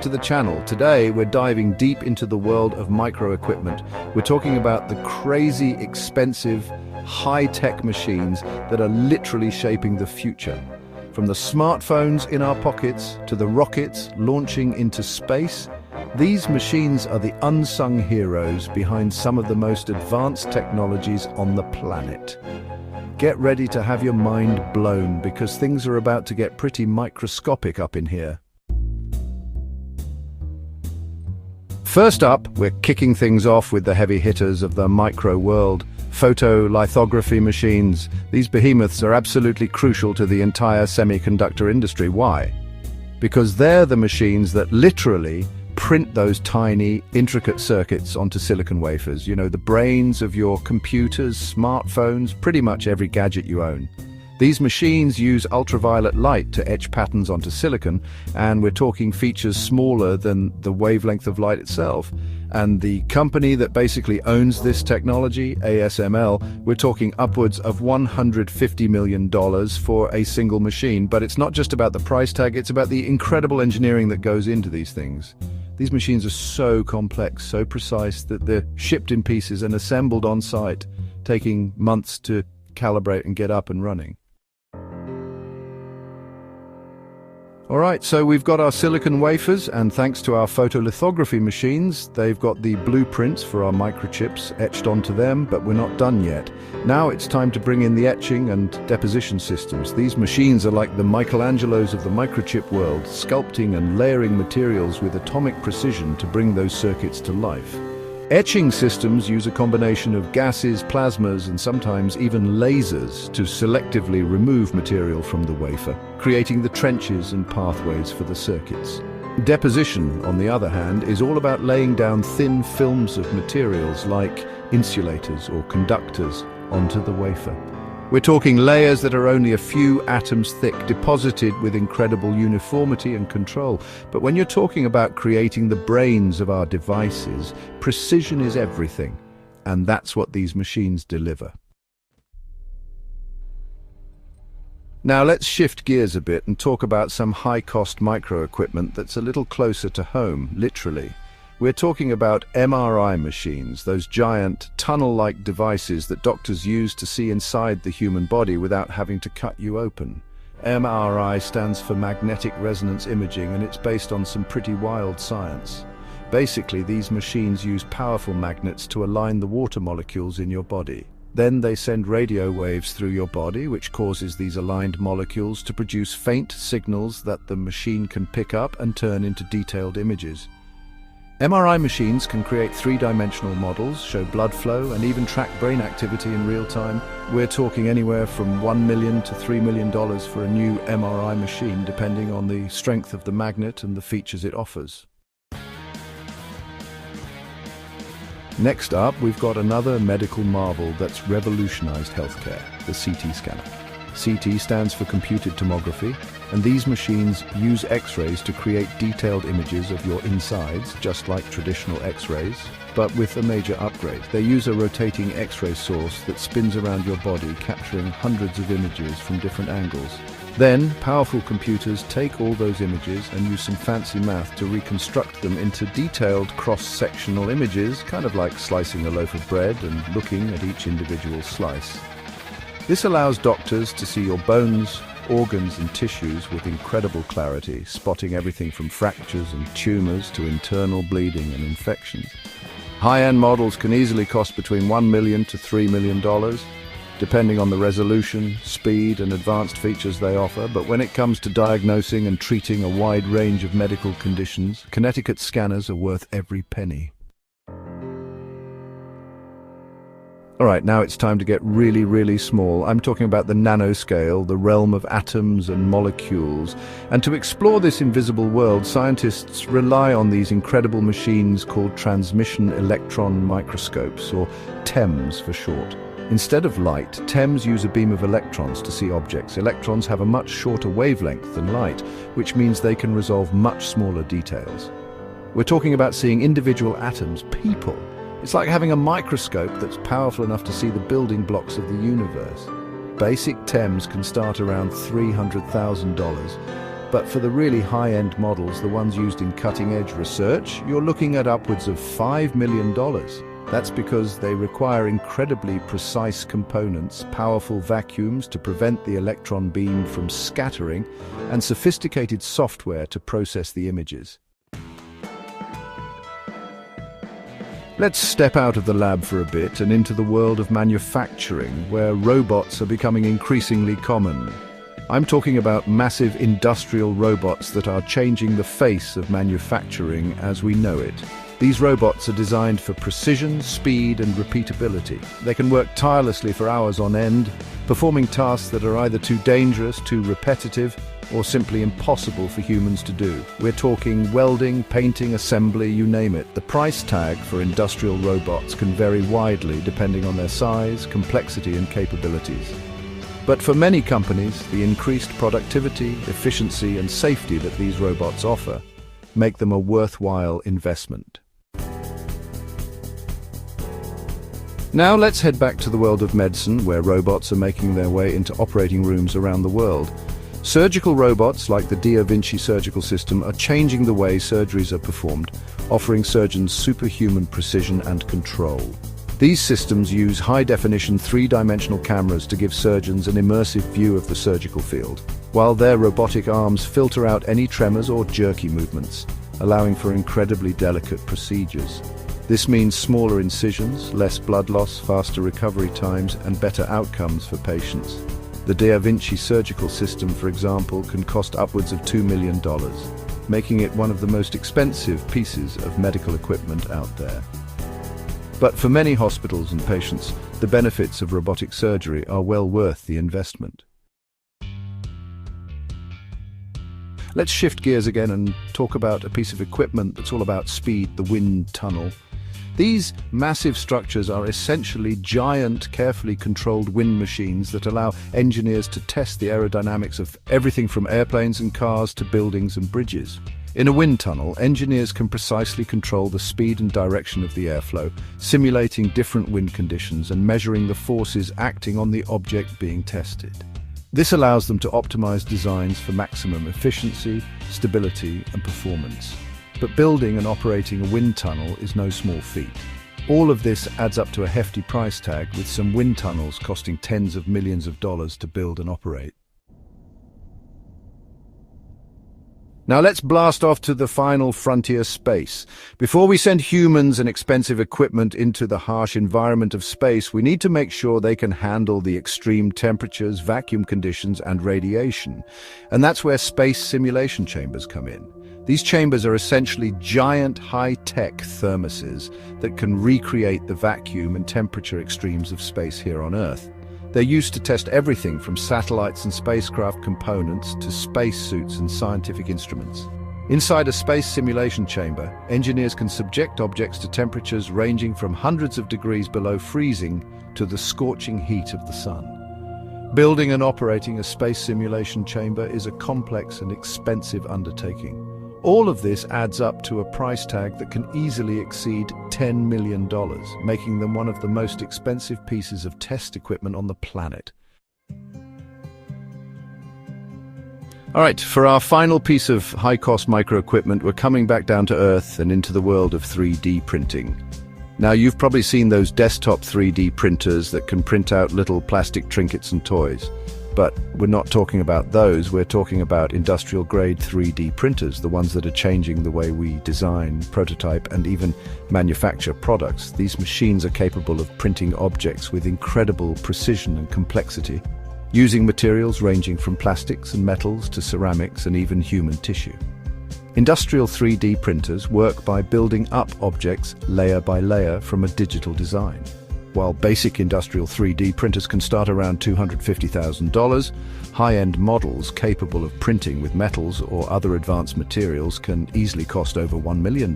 to the channel. Today we're diving deep into the world of micro equipment. We're talking about the crazy, expensive, high-tech machines that are literally shaping the future. From the smartphones in our pockets to the rockets launching into space, these machines are the unsung heroes behind some of the most advanced technologies on the planet. Get ready to have your mind blown because things are about to get pretty microscopic up in here. First up, we're kicking things off with the heavy hitters of the micro world. Photolithography machines. These behemoths are absolutely crucial to the entire semiconductor industry. Why? Because they're the machines that literally print those tiny, intricate circuits onto silicon wafers. You know, the brains of your computers, smartphones, pretty much every gadget you own. These machines use ultraviolet light to etch patterns onto silicon, and we're talking features smaller than the wavelength of light itself. And the company that basically owns this technology, ASML, we're talking upwards of $150 million for a single machine. But it's not just about the price tag, it's about the incredible engineering that goes into these things. These machines are so complex, so precise that they're shipped in pieces and assembled on site, taking months to calibrate and get up and running. All right, so we've got our silicon wafers, and thanks to our photolithography machines, they've got the blueprints for our microchips etched onto them, but we're not done yet. Now it's time to bring in the etching and deposition systems. These machines are like the Michelangelos of the microchip world, sculpting and layering materials with atomic precision to bring those circuits to life. Etching systems use a combination of gases, plasmas, and sometimes even lasers to selectively remove material from the wafer, creating the trenches and pathways for the circuits. Deposition, on the other hand, is all about laying down thin films of materials like insulators or conductors onto the wafer. We're talking layers that are only a few atoms thick, deposited with incredible uniformity and control. But when you're talking about creating the brains of our devices, precision is everything. And that's what these machines deliver. Now let's shift gears a bit and talk about some high-cost micro equipment that's a little closer to home, literally. We're talking about MRI machines, those giant, tunnel-like devices that doctors use to see inside the human body without having to cut you open. MRI stands for magnetic resonance imaging, and it's based on some pretty wild science. Basically, these machines use powerful magnets to align the water molecules in your body. Then they send radio waves through your body, which causes these aligned molecules to produce faint signals that the machine can pick up and turn into detailed images. MRI machines can create three-dimensional models, show blood flow, and even track brain activity in real time. We're talking anywhere from $1 million to $3 million for a new MRI machine, depending on the strength of the magnet and the features it offers. Next up, we've got another medical marvel that's revolutionized healthcare, the CT scanner. CT stands for computed tomography, and these machines use X-rays to create detailed images of your insides, just like traditional X-rays, but with a major upgrade. They use a rotating X-ray source that spins around your body, capturing hundreds of images from different angles. Then, powerful computers take all those images and use some fancy math to reconstruct them into detailed cross-sectional images, kind of like slicing a loaf of bread and looking at each individual slice. This allows doctors to see your bones, organs and tissues with incredible clarity, spotting everything from fractures and tumors to internal bleeding and infections. High-end models can easily cost between $1 million to $3 million, depending on the resolution, speed and advanced features they offer. But when it comes to diagnosing and treating a wide range of medical conditions, Connecticut scanners are worth every penny. All right, now it's time to get really, really small. I'm talking about the nanoscale, the realm of atoms and molecules. And to explore this invisible world, scientists rely on these incredible machines called transmission electron microscopes, or TEMs for short. Instead of light, TEMs use a beam of electrons to see objects. Electrons have a much shorter wavelength than light, which means they can resolve much smaller details. We're talking about seeing individual atoms, people. It's like having a microscope that's powerful enough to see the building blocks of the universe. Basic TEMs can start around $300,000, But for the really high-end models, the ones used in cutting-edge research, you're looking at upwards of $5 million. That's because they require incredibly precise components, powerful vacuums to prevent the electron beam from scattering, and sophisticated software to process the images. Let's step out of the lab for a bit and into the world of manufacturing, where robots are becoming increasingly common. I'm talking about massive industrial robots that are changing the face of manufacturing as we know it. These robots are designed for precision, speed, and repeatability. They can work tirelessly for hours on end, performing tasks that are either too dangerous, too repetitive, or simply impossible for humans to do. We're talking welding, painting, assembly, you name it. The price tag for industrial robots can vary widely depending on their size, complexity, and capabilities. But for many companies, the increased productivity, efficiency, and safety that these robots offer make them a worthwhile investment. Now let's head back to the world of medicine, where robots are making their way into operating rooms around the world. Surgical robots like the Da Vinci surgical system are changing the way surgeries are performed, offering surgeons superhuman precision and control. These systems use high-definition three-dimensional cameras to give surgeons an immersive view of the surgical field, while their robotic arms filter out any tremors or jerky movements, allowing for incredibly delicate procedures. This means smaller incisions, less blood loss, faster recovery times, and better outcomes for patients. The Da Vinci surgical system, for example, can cost upwards of $2 million, making it one of the most expensive pieces of medical equipment out there. But for many hospitals and patients, the benefits of robotic surgery are well worth the investment. Let's shift gears again and talk about a piece of equipment that's all about speed, the wind tunnel. These massive structures are essentially giant, carefully controlled wind machines that allow engineers to test the aerodynamics of everything from airplanes and cars to buildings and bridges. In a wind tunnel, engineers can precisely control the speed and direction of the airflow, simulating different wind conditions and measuring the forces acting on the object being tested. This allows them to optimize designs for maximum efficiency, stability, and performance. But building and operating a wind tunnel is no small feat. All of this adds up to a hefty price tag, with some wind tunnels costing tens of millions of dollars to build and operate. Now let's blast off to the final frontier, space. Before we send humans and expensive equipment into the harsh environment of space, we need to make sure they can handle the extreme temperatures, vacuum conditions, and radiation. And that's where space simulation chambers come in. These chambers are essentially giant, high-tech thermoses that can recreate the vacuum and temperature extremes of space here on Earth. They're used to test everything from satellites and spacecraft components to spacesuits and scientific instruments. Inside a space simulation chamber, engineers can subject objects to temperatures ranging from hundreds of degrees below freezing to the scorching heat of the sun. Building and operating a space simulation chamber is a complex and expensive undertaking. All of this adds up to a price tag that can easily exceed $10 million, making them one of the most expensive pieces of test equipment on the planet. All right, for our final piece of high-cost micro-equipment, we're coming back down to Earth and into the world of 3D printing. Now, you've probably seen those desktop 3D printers that can print out little plastic trinkets and toys. But we're not talking about those, we're talking about industrial-grade 3D printers, the ones that are changing the way we design, prototype, and even manufacture products. These machines are capable of printing objects with incredible precision and complexity, using materials ranging from plastics and metals to ceramics and even human tissue. Industrial 3D printers work by building up objects layer by layer from a digital design. While basic industrial 3D printers can start around $250,000, high-end models capable of printing with metals or other advanced materials can easily cost over $1 million.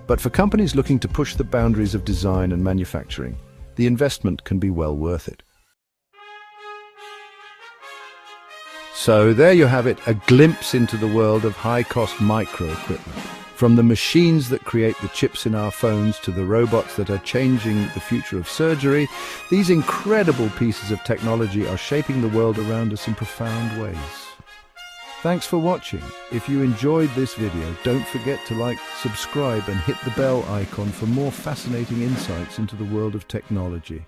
But for companies looking to push the boundaries of design and manufacturing, the investment can be well worth it. So there you have it, a glimpse into the world of high-cost micro-equipment. From the machines that create the chips in our phones to the robots that are changing the future of surgery, these incredible pieces of technology are shaping the world around us in profound ways. Thanks for watching. If you enjoyed this video, don't forget to like, subscribe, and hit the bell icon for more fascinating insights into the world of technology.